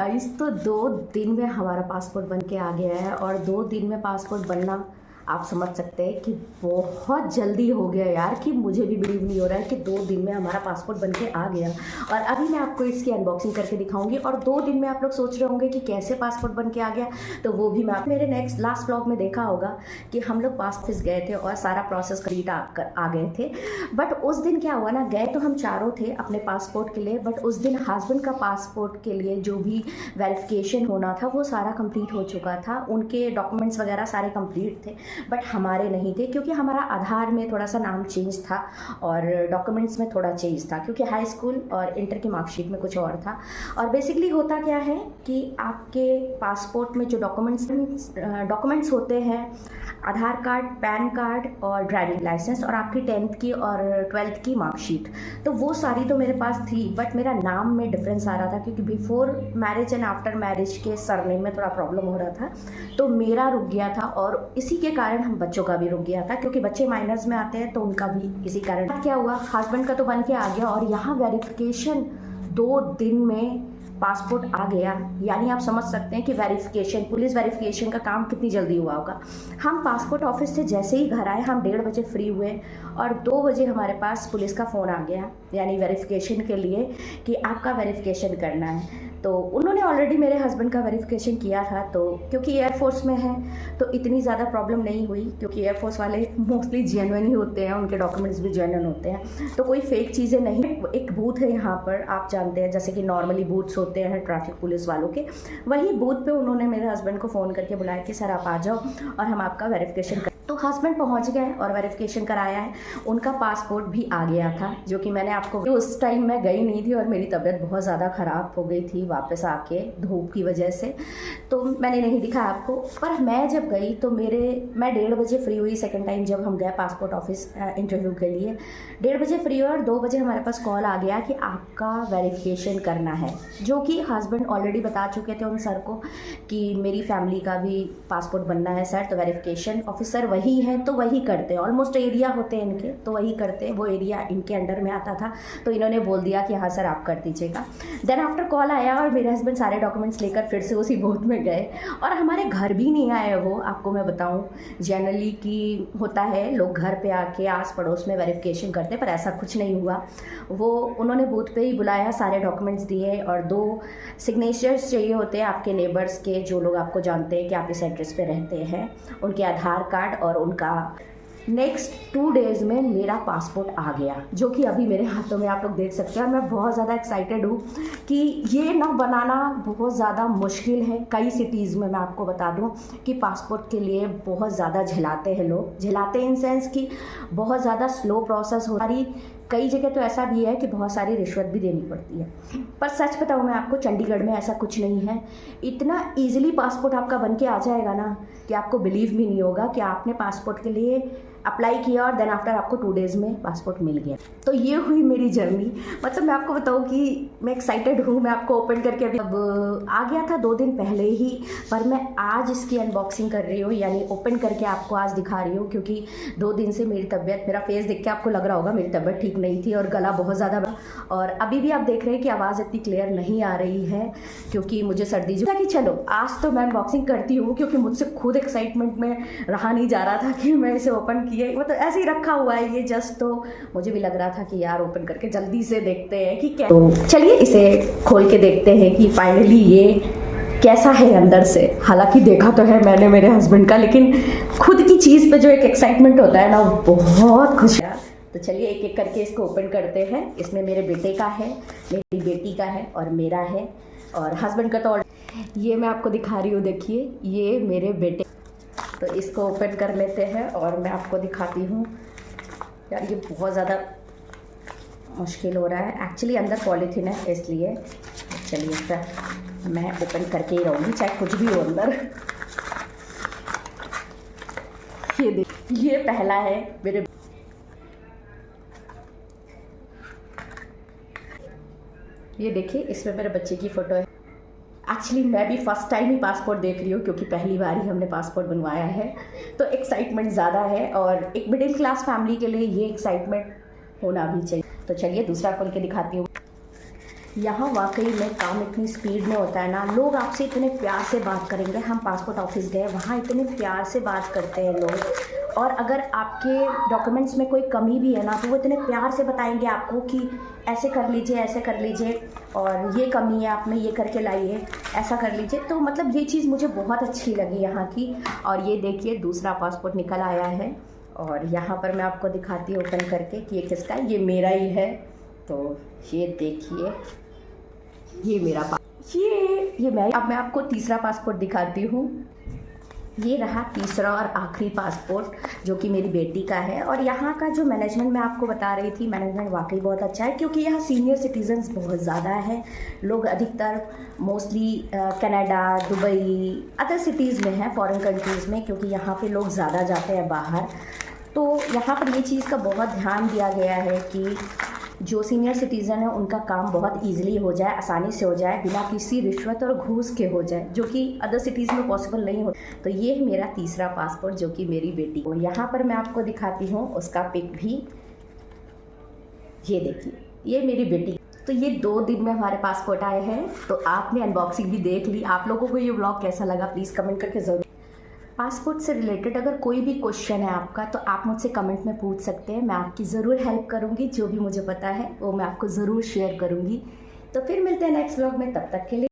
Guys तो 2 दिन में हमारा पासपोर्ट बन के आ गया है। और 2 दिन में पासपोर्ट बनना आप समझ सकते हैं कि बहुत जल्दी हो गया यार, कि मुझे भी बिलीव नहीं हो रहा है कि 2 दिन में हमारा पासपोर्ट बन के आ गया। और अभी मैं आपको इसकी अनबॉक्सिंग करके दिखाऊंगी। और 2 दिन में आप लोग सोच रहे होंगे कि कैसे पासपोर्ट बन के आ गया, तो वो भी मैं मेरे लास्ट व्लॉग में देखा होगा कि हम लोग पास ऑफिस गए थे और सारा प्रोसेस कंप्लीट आ गए थे। बट उस दिन क्या हुआ ना, गए तो हम चारों थे अपने पासपोर्ट के लिए, बट उस दिन हस्बैंड का पासपोर्ट के लिए जो भी वेरिफिकेशन होना था वो सारा कंप्लीट हो चुका था। उनके डॉक्यूमेंट्स वगैरह सारे कंप्लीट थे, बट हमारे नहीं थे, क्योंकि हमारा आधार में थोड़ा सा नाम चेंज था और डॉक्यूमेंट्स में थोड़ा चेंज था, क्योंकि हाई स्कूल और इंटर की मार्कशीट में कुछ और था। और बेसिकली होता क्या है कि आपके पासपोर्ट में जो डॉक्यूमेंट्स होते हैं, आधार कार्ड, पैन कार्ड और ड्राइविंग लाइसेंस और आपकी 10th की और 12th की मार्कशीट, तो वो सारी तो मेरे पास थी। बट मेरा नाम में डिफरेंस आ रहा था, क्योंकि before marriage and after marriage के सरनेम में थोड़ा प्रॉब्लम हो रहा था, तो मेरा रुक गया था। और इसी के कारण हम बच्चों का भी रुक गया था, क्योंकि बच्चे माइनर्स में आते हैं, तो उनका भी इसी कारण। क्या हुआ, हस्बैंड का तो बन के आ गया और यहाँ वेरिफिकेशन 2 दिन में पासपोर्ट आ गया। यानी आप समझ सकते हैं कि वेरिफिकेशन, पुलिस वेरिफिकेशन का काम कितनी जल्दी हुआ होगा। हम पासपोर्ट ऑफिस से जैसे ही घर आए, हम 1:30 बजे फ्री हुए और 2 बजे हमारे पास पुलिस का फ़ोन आ गया, यानी वेरिफिकेशन के लिए कि आपका वेरिफिकेशन करना है। तो उन्होंने ऑलरेडी मेरे हस्बैंड का वेरिफिकेशन किया था, तो क्योंकि एयरफोर्स में है तो इतनी ज़्यादा प्रॉब्लम नहीं हुई, क्योंकि एयरफोर्स वाले मोस्टली जेन्युइन ही होते हैं, उनके डॉक्यूमेंट्स भी जेन्युइन होते हैं, तो कोई फेक चीज़ें नहीं। एक बूथ है यहाँ पर, आप जानते हैं जैसे कि नॉर्मली बूथ्स होते हैं ट्रैफिक पुलिस वालों के, वही बूथ पे उन्होंने मेरे हस्बैंड को फ़ोन करके बुलाया कि सर आप आ जाओ और हम आपका वेरिफिकेशन कर। तो हस्बैंड पहुंच गए और वेरिफिकेशन कराया है। उनका पासपोर्ट भी आ गया था, जो कि मैंने आपको, उस टाइम मैं गई नहीं थी और मेरी तबीयत बहुत ज़्यादा ख़राब हो गई थी वापस आके धूप की वजह से, तो मैंने नहीं दिखाया आपको। पर मैं जब गई तो मैं 1:30 बजे फ्री हुई सेकंड टाइम, जब हम गए पासपोर्ट ऑफिस इंटरव्यू के लिए। 1:30 बजे फ्री हुआ और 2 बजे हमारे पास कॉल आ गया कि आपका वेरिफिकेशन करना है, जो कि हस्बैंड ऑलरेडी बता चुके थे उन सर को कि मेरी फैमिली का भी पासपोर्ट बनना है सर, तो वेरिफिकेशन ऑफिसर वही है तो वही करते हैं, ऑलमोस्ट एरिया होते हैं इनके, तो वही करते हैं, वो एरिया इनके अंडर में आता था, तो इन्होंने बोल दिया कि हाँ सर आप कर दीजिएगा। देन आफ्टर कॉल आया और मेरे हस्बैंड सारे डॉक्यूमेंट्स लेकर फिर से उसी बूथ में गए, और हमारे घर भी नहीं आए वो। आपको मैं बताऊँ, जनरली कि होता है लोग घर पे आके आस पड़ोस में वेरिफिकेशन करते, पर ऐसा कुछ नहीं हुआ। वो उन्होंने बूथ पे ही बुलाया, सारे डॉक्यूमेंट्स दिए और 2 सिग्नेचर्स चाहिए होते हैं आपके नेबर्स के, जो लोग आपको जानते हैं कि आप इस एड्रेस पे रहते हैं, उनके आधार कार्ड और उनका। नेक्स्ट 2 डेज़ में मेरा पासपोर्ट आ गया, जो कि अभी मेरे हाथों में आप लोग देख सकते हैं। और मैं बहुत ज़्यादा एक्साइटेड हूँ कि ये ना बनाना बहुत ज़्यादा मुश्किल है। कई सिटीज़ में मैं आपको बता दूँ कि पासपोर्ट के लिए बहुत ज़्यादा झेलाते हैं लोग, झेलाते इन सेंस कि बहुत ज़्यादा स्लो प्रोसेस हो रही। कई जगह तो ऐसा भी है कि बहुत सारी रिश्वत भी देनी पड़ती है। पर सच बताऊँ मैं आपको, चंडीगढ़ में ऐसा कुछ नहीं है। इतना ईजिली पासपोर्ट आपका बन के आ जाएगा ना कि आपको बिलीव भी नहीं होगा कि आपने पासपोर्ट के लिए अप्लाई किया और देन आफ्टर आपको 2 डेज़ में पासपोर्ट मिल गया। तो ये हुई मेरी जर्नी। मतलब मैं आपको बताऊँ कि मैं एक्साइटेड हूँ। मैं आपको ओपन करके अभी अब आ गया था 2 दिन पहले ही, पर मैं आज इसकी अनबॉक्सिंग कर रही हूँ, यानी ओपन करके आपको आज दिखा रही हूँ, क्योंकि 2 दिन से मेरी तबीयत, मेरा फेस देख के आपको लग रहा होगा मेरी तबीयत ठीक नहीं थी और गला बहुत ज़्यादा, और अभी भी आप देख रहे हैं कि आवाज़ इतनी क्लियर नहीं आ रही है, क्योंकि मुझे सर्दी जो कि चलो आज तो मैं अनबॉक्सिंग करती हूँ, क्योंकि मुझसे खुद एक्साइटमेंट में रहा नहीं जा रहा था कि मैं इसे ओपन किए, मतलब ऐसे ही रखा हुआ है ये जस्ट, तो मुझे भी लग रहा था कि यार ओपन करके जल्दी से देखते हैं कि क्या। तो चलिए इसे खोल के देखते हैं कि फाइनली ये कैसा है अंदर से। हालांकि देखा तो है मैंने मेरे हस्बैंड का, लेकिन खुद की चीज़ पे जो एक एक्साइटमेंट होता है ना, वो बहुत खुश है। तो चलिए एक एक करके इसको ओपन करते हैं। इसमें मेरे बेटे का है, मेरी बेटी का है और मेरा है, और हस्बैंड का तो ये मैं आपको दिखा रही हूँ, देखिए ये मेरे बेटे। तो इसको ओपन कर लेते हैं और मैं आपको दिखाती हूँ। यार ये बहुत ज़्यादा मुश्किल हो रहा है, एक्चुअली अंदर पॉलीथीन है इसलिए। चलिए फिर मैं ओपन करके ही रहूँगी, चाहे कुछ भी हो अंदर। ये देखिए, ये पहला है मेरे, ये देखिए इसमें मेरे बच्चे की फ़ोटो है। एक्चुअली मैं भी फर्स्ट टाइम ही पासपोर्ट देख रही हूँ, क्योंकि पहली बार ही हमने पासपोर्ट बनवाया है, तो एक्साइटमेंट ज़्यादा है, और एक मिडिल क्लास फैमिली के लिए ये एक्साइटमेंट होना भी चाहिए। तो चलिए दूसरा खोल के दिखाती हूँ। यहाँ वाकई में काम इतनी स्पीड में होता है ना, लोग आपसे इतने प्यार से बात करेंगे। हम पासपोर्ट ऑफिस गए, वहाँ इतने प्यार से बात करते हैं लोग, और अगर आपके डॉक्यूमेंट्स में कोई कमी भी है ना तो वो इतने प्यार से बताएंगे आपको कि ऐसे कर लीजिए, ऐसे कर लीजिए, और ये कमी है आप में, ये करके लाइए, ऐसा कर लीजिए। तो मतलब ये चीज़ मुझे बहुत अच्छी लगी यहाँ की। और ये देखिए दूसरा पासपोर्ट निकल आया है, और यहाँ पर मैं आपको दिखाती हूँ ओपन करके कि ये किसका है। ये मेरा ही है। तो ये देखिए, ये मेरा ये मैं अब मैं आपको तीसरा पासपोर्ट दिखाती हूँ। ये रहा तीसरा और आखिरी पासपोर्ट जो कि मेरी बेटी का है। और यहाँ का जो मैनेजमेंट मैं आपको बता रही थी, मैनेजमेंट वाकई बहुत अच्छा है, क्योंकि यहाँ सीनियर सिटीजन्स बहुत ज़्यादा है। लोग अधिकतर mostly Canada, Dubai, other cities में हैं, फॉरेन कंट्रीज़ में, क्योंकि यहाँ पे लोग ज़्यादा जाते हैं बाहर। तो यहाँ पर ये चीज़ का बहुत ध्यान दिया गया है कि जो सीनियर सिटीज़न है उनका काम बहुत इजीली हो जाए, आसानी से हो जाए, बिना किसी रिश्वत और घूस के हो जाए, जो कि अदर सिटीज़ में पॉसिबल नहीं हो। तो ये है मेरा तीसरा पासपोर्ट जो कि मेरी बेटी को। यहाँ पर मैं आपको दिखाती हूँ उसका पिक भी। ये देखिए, ये मेरी बेटी। तो ये 2 दिन में हमारे पासपोर्ट आए हैं। तो आपने अनबॉक्सिंग भी देख ली। आप लोगों को ये व्लॉग कैसा लगा प्लीज़ कमेंट करके ज़रूर। पासपोर्ट से रिलेटेड अगर कोई भी क्वेश्चन है आपका तो आप मुझसे कमेंट में पूछ सकते हैं। मैं आपकी ज़रूर हेल्प करूँगी, जो भी मुझे पता है वो मैं आपको ज़रूर शेयर करूँगी। तो फिर मिलते हैं नेक्स्ट व्लॉग में, तब तक के लिए।